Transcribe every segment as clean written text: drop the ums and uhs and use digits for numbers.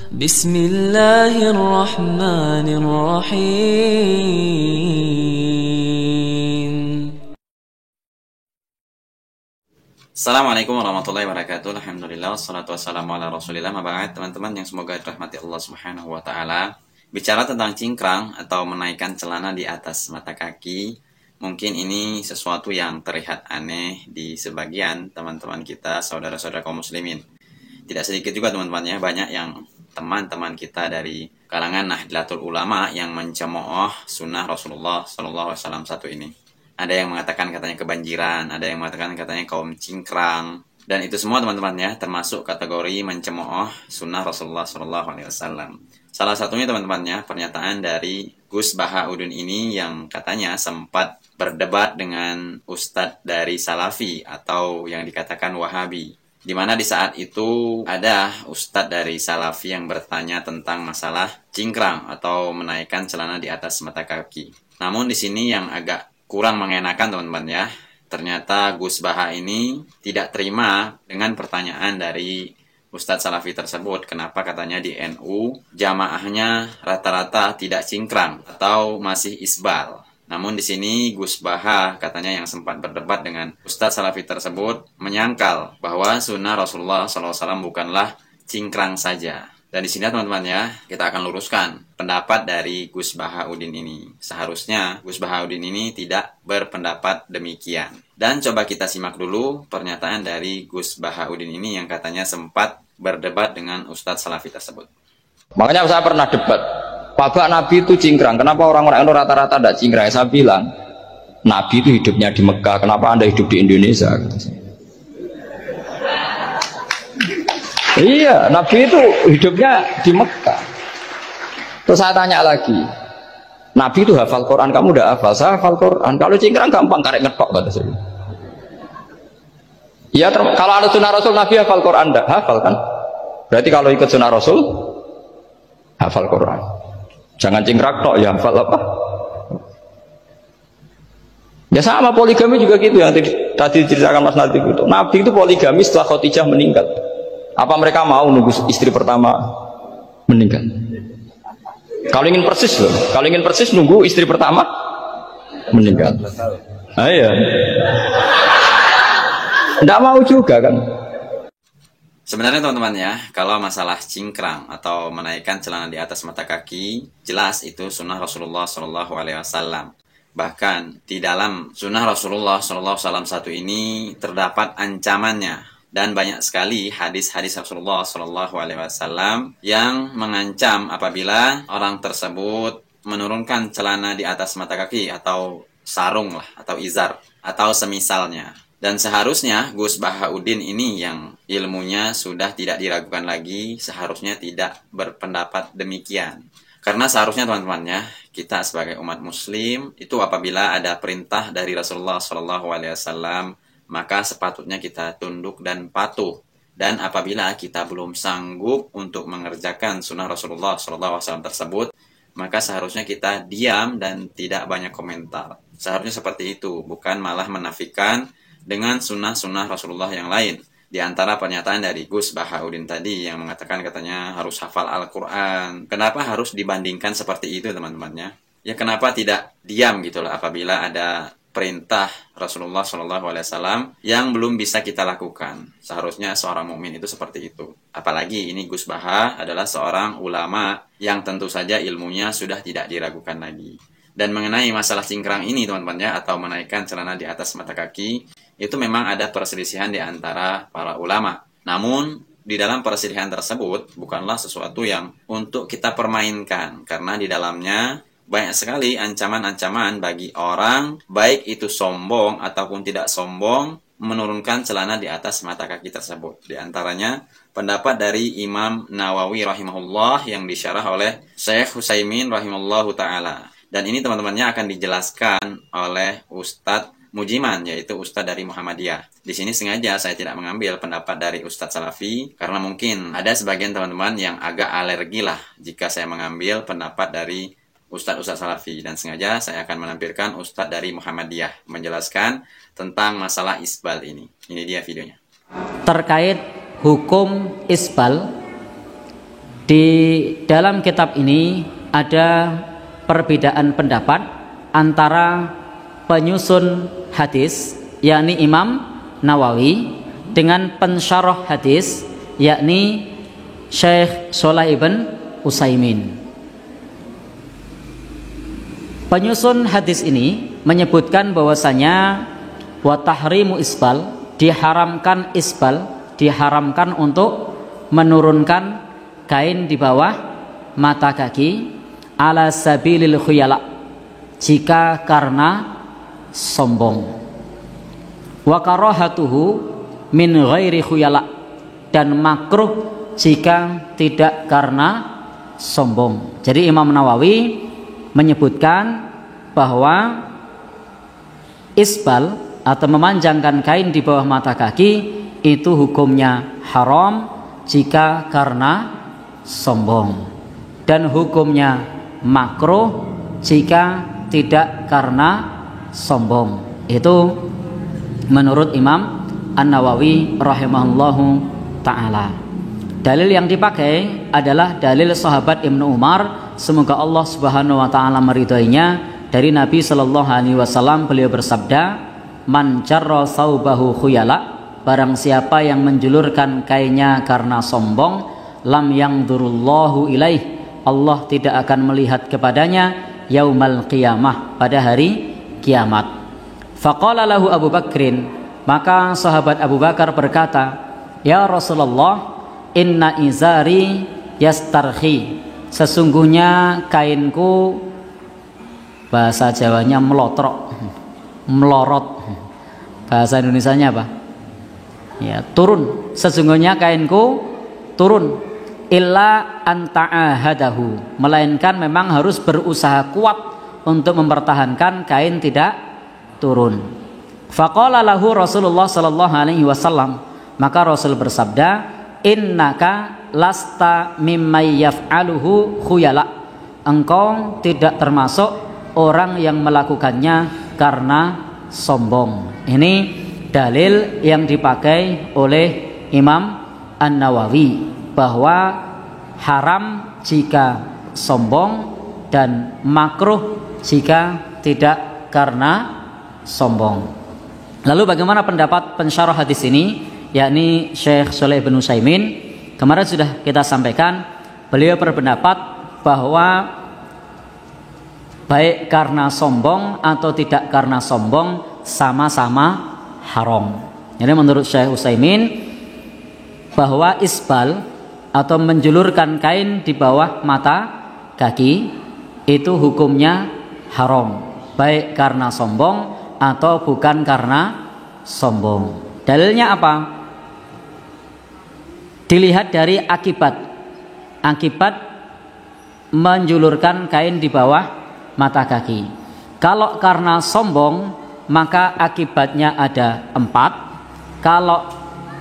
Bismillahirrahmanirrahim. Assalamualaikum warahmatullahi wabarakatuh. Alhamdulillah wassalatu wassalamu ala Rasulillah. Maba'ad, teman-teman yang semoga dirahmati Allah Subhanahu wa taala. Bicara tentang cingkrang atau menaikkan celana di atas mata kaki, mungkin ini sesuatu yang terlihat aneh di sebagian teman-teman kita, saudara-saudara kaum muslimin. Tidak sedikit juga teman-teman ya, banyak yang teman-teman kita dari kalangan Nahdlatul Ulama yang mencemooh sunnah Rasulullah SAW satu ini. Ada yang mengatakan katanya kebanjiran, ada yang mengatakan katanya kaum cingkrang, dan itu semua teman-teman ya termasuk kategori mencemooh sunnah Rasulullah SAW. Salah satunya teman-teman ya pernyataan dari Gus Bahauddin ini yang katanya sempat berdebat dengan ustadz dari Salafi atau yang dikatakan Wahabi. Di mana di saat itu ada ustadz dari Salafi yang bertanya tentang masalah cingkrang atau menaikkan celana di atas mata kaki. Namun di sini yang agak kurang mengenakan teman-teman ya. Ternyata Gus Baha ini tidak terima dengan pertanyaan dari Ustadz Salafi tersebut. Kenapa katanya di NU jamaahnya rata-rata tidak cingkrang atau masih isbal. Namun di sini Gus Baha katanya yang sempat berdebat dengan Ustadz Salafi tersebut menyangkal bahwa sunnah Rasulullah SAW bukanlah cingkrang saja. Dan di sini teman-teman ya, kita akan luruskan pendapat dari Gus Bahauddin ini. Seharusnya Gus Bahauddin ini tidak berpendapat demikian. Dan coba kita simak dulu pernyataan dari Gus Bahauddin ini yang katanya sempat berdebat dengan Ustadz Salafi tersebut. Makanya saya pernah debat, Pak Nabi itu cingkrang, kenapa orang-orang itu rata-rata tidak cingkrang? Saya bilang, Nabi itu hidupnya di Mekah, kenapa Anda hidup di Indonesia? Iya, Nabi itu hidupnya di Mekah. Terus saya tanya lagi, Nabi itu hafal Quran, kamu udah hafal? Saya hafal Quran. Kalau cingkrang gampang, karek ngetok kata saya. Iya, kalau ada sunnah Rasul, Nabi hafal Quran, enggak hafal kan? Berarti kalau ikut sunnah Rasul, hafal Quran. Jangan cingkrang tok, ya hafal apa? Ya sama poligami juga gitu yang tadi diceritakan Mas Natif itu. Nabi itu poligami setelah Khadijah meninggal. Apa mereka mau nunggu istri pertama meninggal? Kalau ingin persis loh, kalau ingin persis nunggu istri pertama meninggal. Iya. Tidak mau juga kan? Sebenarnya teman-teman ya, kalau masalah cingkrang atau menaikkan celana di atas mata kaki, jelas itu sunnah Rasulullah SAW. Bahkan di dalam sunnah Rasulullah SAW satu ini terdapat ancamannya. Dan banyak sekali hadis-hadis Rasulullah SAW yang mengancam apabila orang tersebut menurunkan celana di atas mata kaki atau sarung lah atau izar atau semisalnya. Dan seharusnya Gus Bahauddin ini yang ilmunya sudah tidak diragukan lagi, seharusnya tidak berpendapat demikian. Karena seharusnya teman-teman ya, kita sebagai umat muslim itu apabila ada perintah dari Rasulullah SAW, maka sepatutnya kita tunduk dan patuh. Dan apabila kita belum sanggup untuk mengerjakan sunnah Rasulullah SAW tersebut, maka seharusnya kita diam dan tidak banyak komentar. Seharusnya seperti itu, bukan malah menafikan dengan sunnah-sunnah Rasulullah yang lain. Di antara pernyataan dari Gus Bahauddin tadi yang mengatakan katanya harus hafal Al-Quran. Kenapa harus dibandingkan seperti itu teman-temannya? Ya kenapa tidak diam gitu lah apabila ada perintah Rasulullah SAW yang belum bisa kita lakukan. Seharusnya seorang mukmin itu seperti itu. Apalagi ini Gus Baha adalah seorang ulama yang tentu saja ilmunya sudah tidak diragukan lagi. Dan mengenai masalah cingkrang ini teman-teman ya, atau menaikkan celana di atas mata kaki, itu memang ada perselisihan di antara para ulama. Namun di dalam perselisihan tersebut bukanlah sesuatu yang untuk kita permainkan, karena di dalamnya banyak sekali ancaman-ancaman bagi orang, baik itu sombong ataupun tidak sombong, menurunkan celana di atas mata kaki tersebut. Di antaranya pendapat dari Imam Nawawi rahimahullah yang disyarah oleh Syekh Utsaimin rahimahullahu ta'ala. Dan ini teman-temannya akan dijelaskan oleh Ustadz Mujiman, yaitu Ustadz dari Muhammadiyah. Di sini sengaja saya tidak mengambil pendapat dari Ustadz Salafi, karena mungkin ada sebagian teman-teman yang agak alergi lah jika saya mengambil pendapat dari Ustadz Salafi, dan sengaja saya akan menampilkan Ustadz dari Muhammadiyah menjelaskan tentang masalah isbal ini. Ini dia videonya. Terkait hukum isbal, Di dalam kitab ini ada perbedaan pendapat antara penyusun hadis yakni Imam Nawawi dengan pensyarah hadis yakni Syekh Shalih bin Utsaimin. Penyusun hadis ini menyebutkan bahwasanya wa tahrimu isbal, diharamkan isbal, diharamkan untuk menurunkan kain di bawah mata kaki ala sabilil khuyala, jika karena sombong. Wa karahatuhu min ghairi khuyala, dan makruh jika tidak karena sombong. Jadi Imam Nawawi menyebutkan bahwa isbal atau memanjangkan kain di bawah mata kaki itu hukumnya haram jika karena sombong, dan hukumnya makruh jika tidak karena sombong. Itu menurut Imam An-Nawawi rahimahullahu ta'ala. Dalil yang dipakai adalah dalil sahabat Ibnu Umar, semoga Allah subhanahu wa ta'ala meridhoinya, dari Nabi sallallahu alaihi wasallam. Beliau bersabda, man jarra thawbahu khuyala, barang siapa yang menjulurkan kainnya karena sombong, lam yangdurullahu ilaih, Allah tidak akan melihat kepadanya yaumal qiyamah, pada hari kiamat. Faqala lahu Abu Bakrin, maka sahabat Abu Bakar berkata, ya Rasulullah, inna izari yastarhi, sesungguhnya kainku, bahasa Jawanya melotrok, melorot, bahasa Indonesianya apa? Ya, turun. Sesungguhnya kainku turun. Illa anta'ahadahu, melainkan memang harus berusaha kuat untuk mempertahankan kain tidak turun. Faqala lahu Rasulullah sallallahu alaihi wasallam, maka Rasul bersabda, innaka lasta mimman yaf'aluhu khuyala, engkau tidak termasuk orang yang melakukannya karena sombong. Ini dalil yang dipakai oleh Imam An-Nawawi, bahwa haram jika sombong dan makruh jika tidak karena sombong. Lalu bagaimana pendapat pensyarah hadis ini, yakni Syekh Shalih bin Utsaimin? Kemarin sudah kita sampaikan, beliau berpendapat bahwa baik karena sombong atau tidak karena sombong sama-sama haram. Jadi menurut Syekh Utsaimin, bahwa isbal atau menjulurkan kain di bawah mata kaki itu hukumnya haram, baik karena sombong atau bukan karena sombong. Dalilnya apa? Dilihat dari akibat menjulurkan kain di bawah mata kaki. Kalau karena sombong, maka akibatnya ada 4. Kalau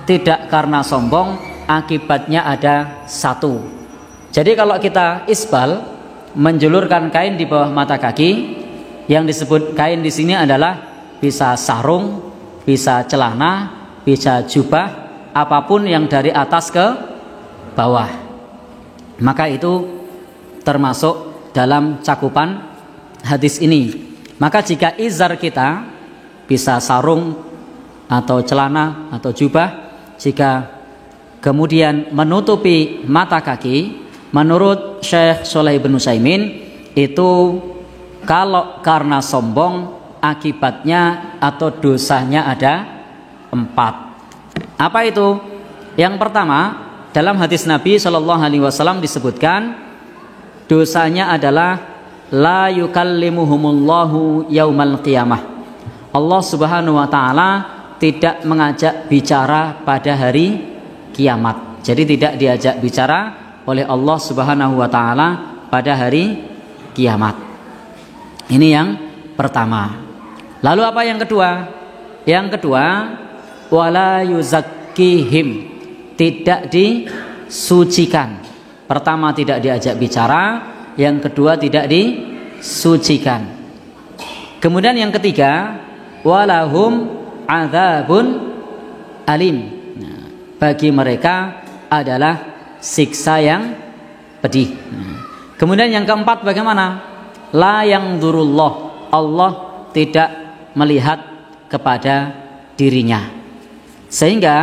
tidak karena sombong, akibatnya ada 1. Jadi kalau kita isbal, menjulurkan kain di bawah mata kaki, yang disebut kain di sini adalah bisa sarung, bisa celana, bisa jubah, apapun yang dari atas ke bawah, maka itu termasuk dalam cakupan hadis ini. Maka jika izar kita bisa sarung atau celana atau jubah, jika kemudian menutupi mata kaki, menurut Syekh Shalih bin Utsaimin, itu kalau karena sombong, akibatnya atau dosanya ada 4. Apa itu? Yang pertama, dalam hadis Nabi Shallallahu Alaihi Wasallam disebutkan, dosanya adalah la yukallimuhumullahu yaumal qiyamah. Allah Subhanahu wa taala tidak mengajak bicara pada hari kiamat. Jadi tidak diajak bicara oleh Allah Subhanahu wa taala pada hari kiamat. Ini yang pertama. Lalu apa yang kedua? Yang kedua, wala yuzakkihim, tidak disucikan. Pertama tidak diajak bicara, yang kedua tidak disucikan. Kemudian yang ketiga, walahum adzabun alim. Nah, bagi mereka adalah siksa yang pedih. Kemudian yang keempat bagaimana? La yangdurullah, Allah tidak melihat kepada dirinya. Sehingga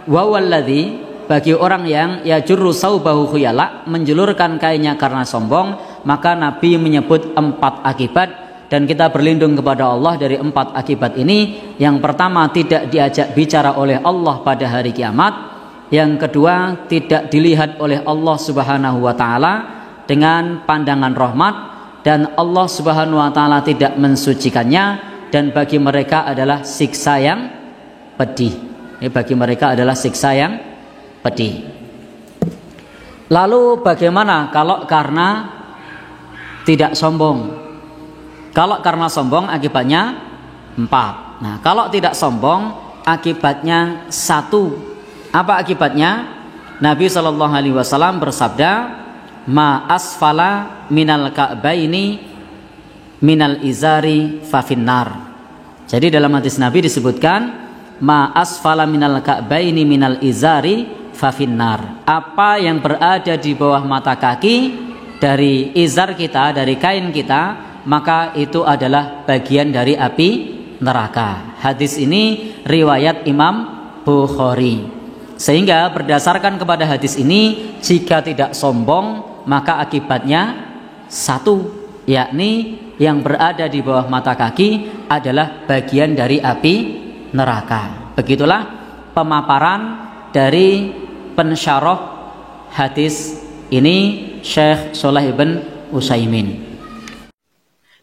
wawalladzi, bagi orang yang yajurru saubahu khuyala, menjulurkan kainnya karena sombong, maka Nabi menyebut 4 akibat, dan kita berlindung kepada Allah dari 4 akibat ini. Yang pertama, tidak diajak bicara oleh Allah pada hari kiamat. Yang kedua, tidak dilihat oleh Allah Subhanahu wa taala dengan pandangan rahmat, dan Allah Subhanahu wa taala tidak mensucikannya, dan bagi mereka adalah siksa yang pedih. Bagi mereka adalah siksa yang pedih. Lalu bagaimana kalau karena tidak sombong? Kalau karena sombong akibatnya 4. Nah, kalau tidak sombong akibatnya 1. Apa akibatnya? Nabi SAW bersabda, ma asfala minal ka'baini minal izari fafinnar. Jadi dalam hadis Nabi disebutkan, ma asfala minal ka'baini minal izari fafinnar. Apa yang berada di bawah mata kaki dari izar kita, dari kain kita, maka itu adalah bagian dari api neraka. Hadis ini riwayat Imam Bukhari. Sehingga berdasarkan kepada hadis ini, jika tidak sombong maka akibatnya 1, yakni yang berada di bawah mata kaki adalah bagian dari api neraka. Begitulah pemaparan dari pensyarah hadis ini, Syekh Shalih bin Utsaimin.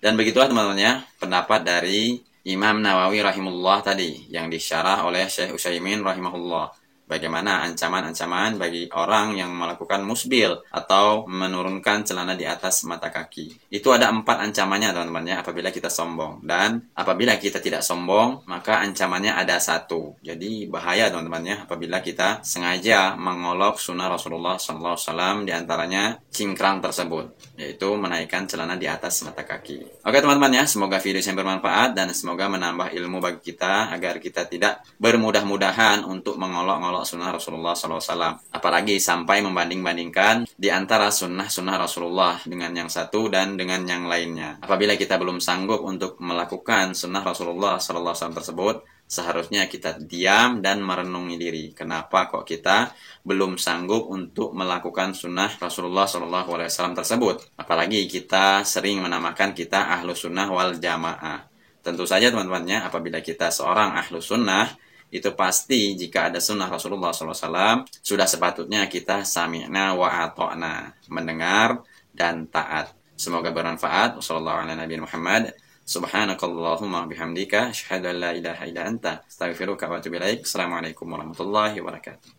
Dan begitulah teman-teman ya, pendapat dari Imam Nawawi rahimahullah tadi yang disyarah oleh Syekh Utsaimin rahimahullah. Bagaimana ancaman-ancaman bagi orang yang melakukan musbil atau menurunkan celana di atas mata kaki. Itu ada 4 ancamannya teman-teman ya, apabila kita sombong. Dan apabila kita tidak sombong, maka ancamannya ada 1. Jadi bahaya teman-teman ya, apabila kita sengaja mengolok sunnah Rasulullah SAW, di antaranya cingkrang tersebut, yaitu menaikkan celana di atas mata kaki. Oke teman-teman ya, semoga video yang bermanfaat dan semoga menambah ilmu bagi kita, agar kita tidak bermudah-mudahan untuk mengolok-olok sunnah Rasulullah SAW, apalagi sampai membanding-bandingkan di antara sunnah-sunnah Rasulullah dengan yang satu dan dengan yang lainnya. Apabila kita belum sanggup untuk melakukan sunnah Rasulullah SAW tersebut, seharusnya kita diam dan merenungi diri. Kenapa kok kita belum sanggup untuk melakukan sunnah Rasulullah SAW tersebut? Apalagi kita sering menamakan kita ahlu sunnah wal jamaah. Tentu saja teman-temannya, apabila kita seorang ahlu sunnah, itu pasti jika ada sunnah Rasulullah SAW, sudah sepatutnya kita sami'na wa ato'na, mendengar dan taat. Semoga bermanfaat. Wassalamualaikum warahmatullahi wabarakatuh. Subhanakallahumma bihamdika asyhadu an la ilaha illa anta astaghfiruka wa atubu ilaik. Assalamualaikum warahmatullahi wabarakatuh.